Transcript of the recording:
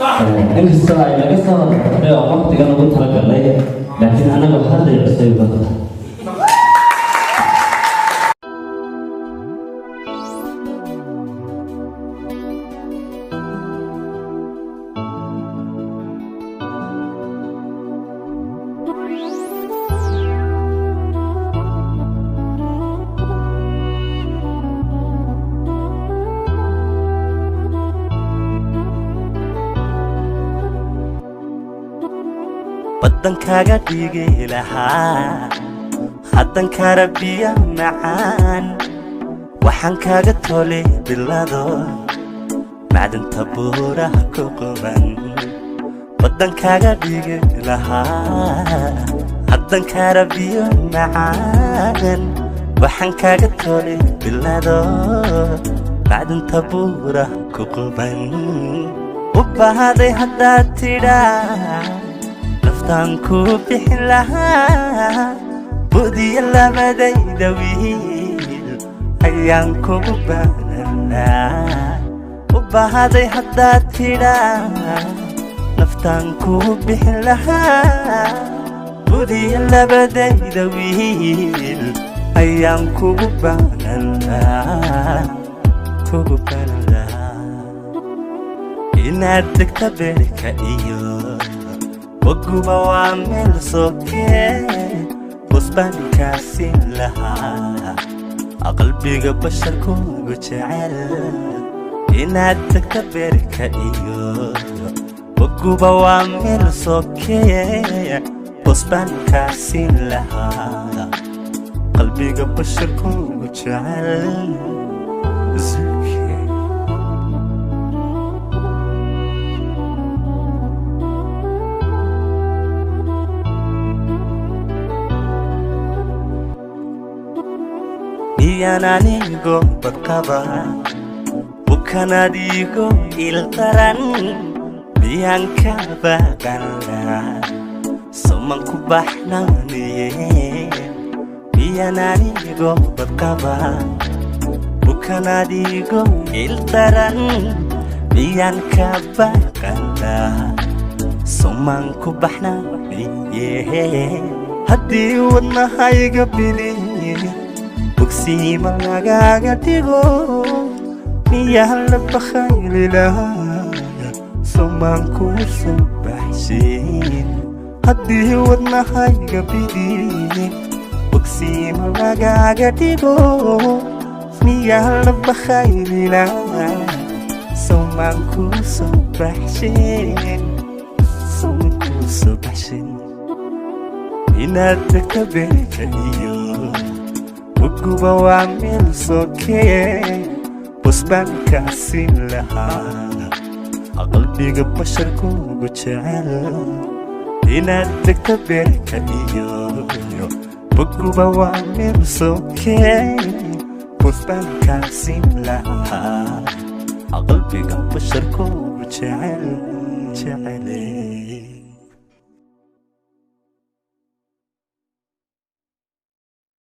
inkastoo ay laga soo horreeyo waqtiga lagu talagalay laakiin anaga hadda cusub badan waddankaaga dhigi lahaa haddan karabiya macaan waxaan kaaga tolay bilado macdanta buuraha ku quban waddankaaga dhigi lahaa haddan karabiya macaan waxaan kaaga tolay bilado macdanta buuraha ku quban u bahaday haddaad tidhaa naftaan ku bixin lahaa budiya labadayda wiil ayaan kugu baananaa u bahaday haddaad tidhaa naftaan ku bixin lahaa budiya labadayda wiil ayaan kugu baananaa inaad degta beerka iyo waguba waa meel sokee busbaankaasiin lahaa qalbiga basharkuugu jecel inaad degta beerka iyo waguba waa meel sokee busbaankaasiin lahaa qalbiga basharkuugu jecel anigo badqaba bukanadigo ildaran miyaan ka baqanaa soman ku baxnaaniye miyaan anigo badqaba bukanadigo ildaran miyaan ka baqanaa soman ku baxnaaniye haddii wadnahayga biliye bogsiima lagaaga dhigo miyaa la bakhayli lahaa somaan kuu soo baxshin haddii wadnahayga bidiye bogsiima lagaaga dhigo miyaa la bakhayli lahaa somaan kuu soo baxshin somaan kuu soo baxshin inaad degta beerka iyo waguba waa meel sokee busbaankaasiin lahaa qalbiga basharkuugu jecel inaad degta beerka iyo waguba waa meel sokee busbaankaasiin lahaa qalbiga basharkuugu jecel